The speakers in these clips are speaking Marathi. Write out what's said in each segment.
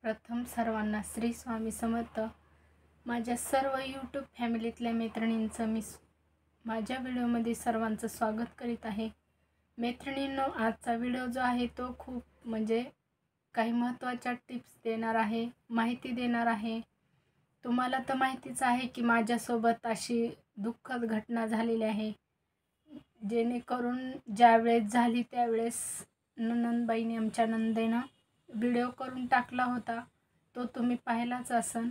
प्रथम सर्वांना श्री स्वामी समर्थ. माझ्या सर्व यूट्यूब फॅमिलीतल्या मैत्रिणींचं मी माझ्या व्हिडिओमध्ये सर्वांचं स्वागत करीत आहे. मैत्रिणींनो, आजचा व्हिडिओ जो आहे तो खूप काही महत्त्वाच्या टिप्स देणार आहे, माहिती देणार आहे. तुम्हाला तर माहितीच आहे की माझ्यासोबत अशी दुःखद घटना झालेली आहे, जेणेकरून ज्यावेळेस झाली त्यावेळेस नंदबाईने, आमच्या नंदेनं व्हिडिओ करून टाकला होता. तो तुम्ही पाहिलाच असन.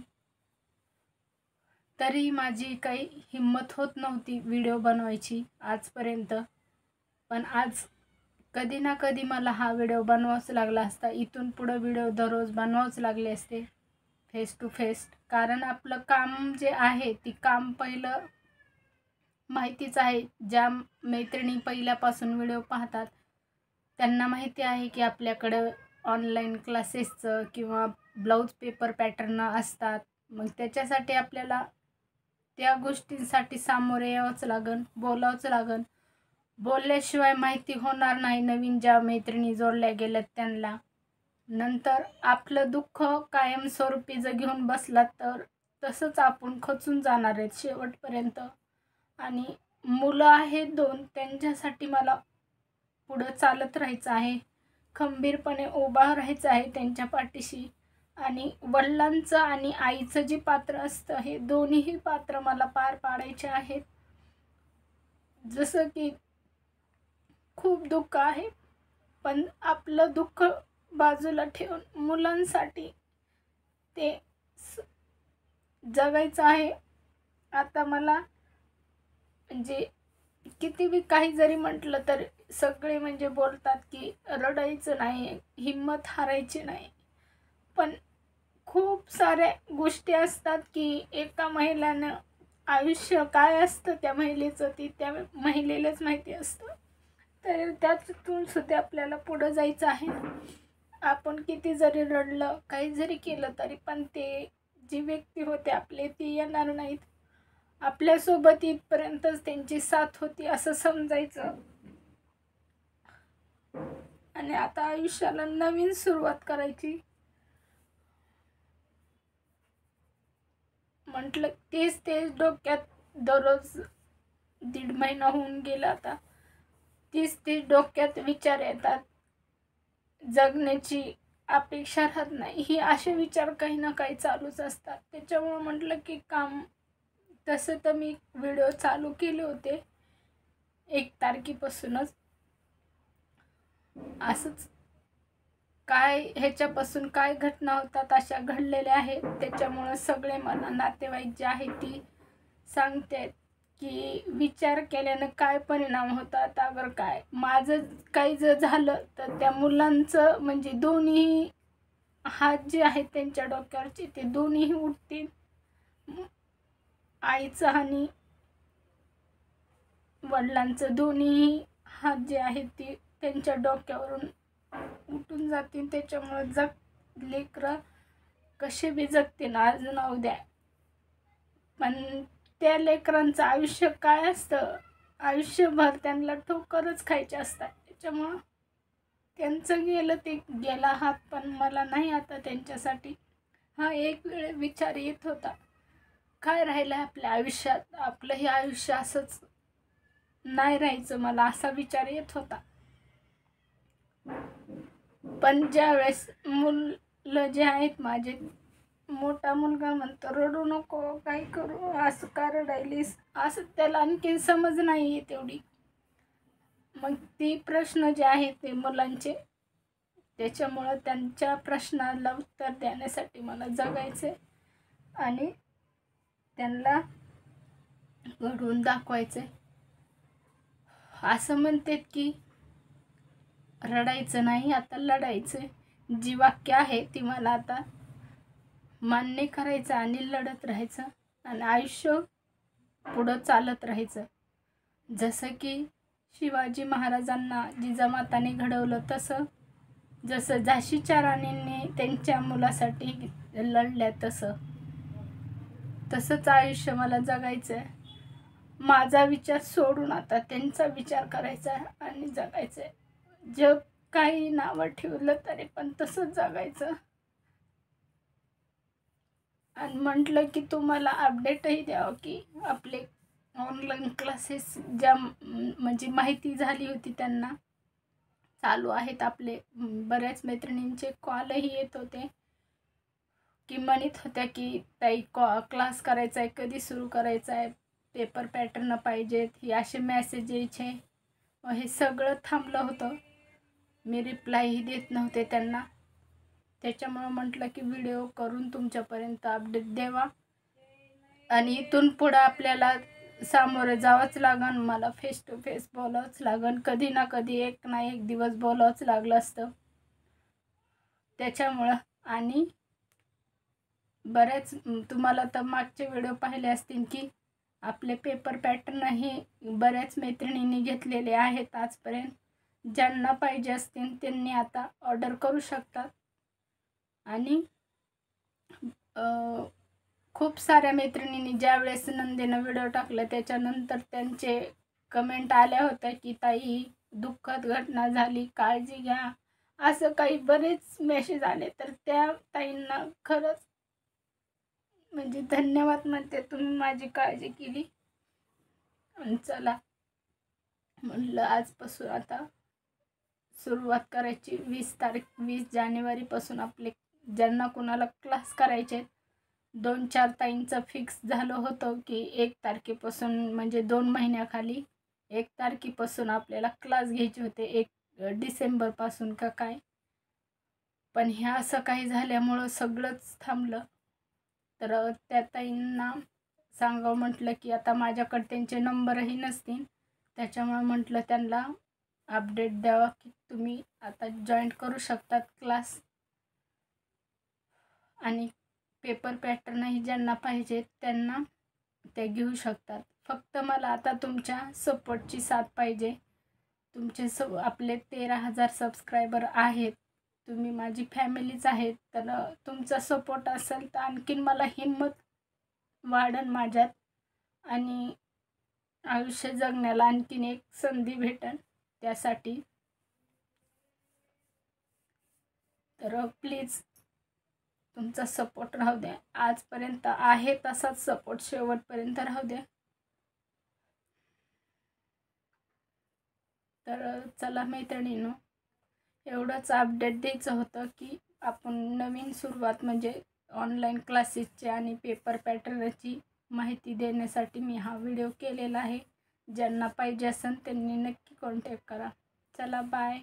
तरी माझी काही हिम्मत होत नव्हती व्हिडिओ बनवायची आजपर्यंत, पण आज कधी ना कधी मला हा व्हिडिओ बनवावाच लागला असता. इथून पुढे व्हिडिओ दररोज बनवावच लागले असते, फेस टू फेस. कारण आपलं काम जे आहे ती काम पहिलं माहितीच आहे. ज्या मैत्रिणी पहिल्यापासून व्हिडिओ पाहतात त्यांना माहिती आहे की आपल्याकडं ऑनलाईन क्लासेसचं किंवा ब्लाऊज पेपर पॅटर्न असतात. मग त्याच्यासाठी आपल्याला त्या गोष्टींसाठी सामोरे यावंच लागन, बोलावंच लागन. बोलल्याशिवाय माहिती होणार नाही नवीन ज्या मैत्रिणी जोडल्या गेल्यात त्यांना. नंतर आपलं दुःख कायमस्वरूपी जर घेऊन बसला तर तसंच आपण खचून जाणार आहेत शेवटपर्यंत. आणि मुलं आहेत 2, त्यांच्यासाठी मला पुढं चालत राहायचं आहे, खंबीरपणे उभा राहायचं आहे त्यांच्या पाठीशी. आणि वडिलांचं आणि आईचं जे पात्र असतं हे दोन्हीही पात्र मला पार पाडायचे आहेत. जसं की खूप दुःख आहे, पण आपलं दुःख बाजूला ठेवून मुलांसाठी ते जगायचं आहे. आता मला किती बी काही जरी म्हटलं तर सगळे बोलतात की रडायचं नाही, हिम्मत हारायची नाही. पण खूप साऱ्या गोष्टी असतात की एका महिलेनं आयुष्य काय असतं त्या महिलेचं ती त्या महिलेलाच माहिती असतं. तर त्यातून सुद्धा आपल्याला पुढं जायचं आहे. आपण किती जरी रडलं, काही जरी केलं तरी पण ते जी व्यक्ती होते आपले ती येणार नाहीत. आपल्यासोबत इथपर्यंतच त्यांची साथ होती असं समजायचं. आणि आता आयुष्याला नवीन सुरुवात करायची म्हटलं तेच डोक्यात दररोज 1.5 महिना होऊन गेला आता. तीच डोक्यात विचार येतात. जगण्याची अपेक्षा राहत नाही, ही असे विचार काही ना काही चालूच असतात. त्याच्यामुळे म्हटलं की काम तसं तर मी व्हिडिओ चालू केले होते 1 तारखेपासूनच. असंच काय ह्याच्यापासून काय घटना होतात अशा घडलेल्या आहेत. त्याच्यामुळं सगळे मला नातेवाईक जे आहेत ती सांगतात की विचार केल्यानं काय परिणाम होतात. अगर काय माझं काही जर झालं तर त्या मुलांचं दोन्ही हात जे आहेत त्यांच्या डोक्यावरचे ते दोन्हीही उठतील. आईचं आणि वडिलांचं दोन्ही हात जे आहेत ते त्यांच्या डोक्यावरून उठून जातील. त्याच्यामुळे लेकरं कसे बी जगतील आज ना उद्या, पण त्या लेकरांचं आयुष्य काय असतं, आयुष्यभर त्यांना ठोकरच खायचे असतात. त्याच्यामुळं त्यांचं गेलं ते गेला हात, पण मला नाही आता त्यांच्यासाठी. हा एक वेळ विचार येत होता, काय राहिलं आपल्या आयुष्यात, आपलं हे आयुष्य असंच नाही राहायचं, मला असा विचार येत होता. पण ज्यावेळेस मुलं जे आहेत माझे, मोठा मुलगा म्हणतो रडू नको, काय करू, असं का रडायलीस, असं त्याला आणखीन समज नाही आहे तेवढी. मग ती प्रश्न जे आहेत ते मुलांचे, त्याच्यामुळं त्यांच्या प्रश्नाला उत्तर देण्यासाठी मला जगायचे आणि त्यांना घडवून दाखवायचे. असं म्हणतात की रडायचं नाही, आता लढायचं. जी वाक्य आहे ती मला आता मान्य करायचं आणि लढत राहायचं आणि आयुष्य पुढं चालत राहायचं. जसं की शिवाजी महाराजांना जिजामाताने घडवलं, जसं झाशीच्या राणींनी त्यांच्या मुलासाठी लढल्या, तसंच आयुष्य मला जगायचं आहे. माझा विचार सोडून आता त्यांचा विचार करायचा आणि जगायचं आहे. जग काही नावं ठेवलं तरी पण तसंच जगायचं. आणि म्हटलं की तुम्हाला अपडेटही द्यावं की आपले ऑनलाईन क्लासेस ज्या म्हणजे माहिती झाली होती त्यांना चालू आहेत आपले. बऱ्याच मैत्रिणींचे कॉलही येत होते की म्हणत होत्या की ताई क्लास करायचा आहे, कधी सुरू करायचा आहे, पेपर पॅटर्न पाहिजेत, हे असे मेसेज यायचे. हे सगळं थांबलं होतं. मी रिप्लायही देत नव्हते त्यांना. त्याच्यामुळं म्हटलं की व्हिडिओ करून तुमच्यापर्यंत अपडेट द्यावा. आणि इथून पुढं आपल्याला सामोरं जावंच लागन, मला फेस टू फेस बोलावंच लागन, कधी ना कधी एक ना एक दिवस बोलावंच लागलं असतं त्याच्यामुळं. आणि बऱ्याच तुम्हाला तर मागचे व्हिडिओ पाहिले असतील की आपले पेपर पॅटर्न हे बऱ्याच मैत्रिणींनी घेतलेले आहेत आजपर्यंत. ज्यांना पाहिजे असतील त्यांनी आता ऑर्डर करू शकतात. आणि खूप साऱ्या मैत्रिणींनी ज्यावेळेस नंदेनं व्हिडिओ टाकला त्याच्यानंतर त्यांचे कमेंट आल्या होत्या की ताई दुःखद घटना झाली, काळजी घ्या, असं काही बरेच मेसेज आले. तर त्या ताईंना खरंच म्हणजे धन्यवाद म्हणते, तुम्ही माझी काळजी केली. आणि चला म्हणलं आजपासून आता सुरुवात करायची. 20 जानेवारीपासून आपले ज्यांना कुणाला क्लास करायचे 2-4 ताईंचं फिक्स झालं होतं की 1 तारखेपासून म्हणजे 2 महिन्याखाली 1 तारखेपासून आपल्याला क्लास घ्यायचे होते, 1 डिसेंबरपासून का काय. पण ह्या असं काही झाल्यामुळं सगळंच थांबलं. तर त्या ताईंना सांगावं म्हटलं की आता माझ्याकडे त्यांचे नंबरही नसतील, त्याच्यामुळे म्हटलं त्यांना अपडेट द्यावा की तुम्ही आता जॉईन करू शकतात क्लास. आणि पेपर पॅटर्नही ज्यांना पाहिजे त्यांना ते घेऊ शकतात. फक्त मला आता तुमच्या सपोर्टची साथ पाहिजे. तुमचे आपले 13,000 सबस्क्रायबर आहेत, तुम्ही माझी फॅमिलीच आहेत. तर तुमचा सपोर्ट असेल तर आणखीन मला हिंमत वाढेल माझ्यात आणि आयुष्य जगण्याला आणखीन एक संधी भेटेल त्यासाठी. तर प्लीज तुमचा सपोर्ट राहू द्या. आजपर्यंत आहे तसाच सपोर्ट शेवटपर्यंत राहू द्या. तर चला मैत्रिणींनो, एवढंच अपडेट द्यायचं होतं की आपण नवीन सुरुवात म्हणजे ऑनलाईन क्लासेसची आणि पेपर पॅटर्नची माहिती देण्यासाठी मी हा व्हिडिओ केलेला आहे. ज्यांना पाहिजे असेल त्यांनी नक्की कॉन्टॅक्ट करा. चला बाय.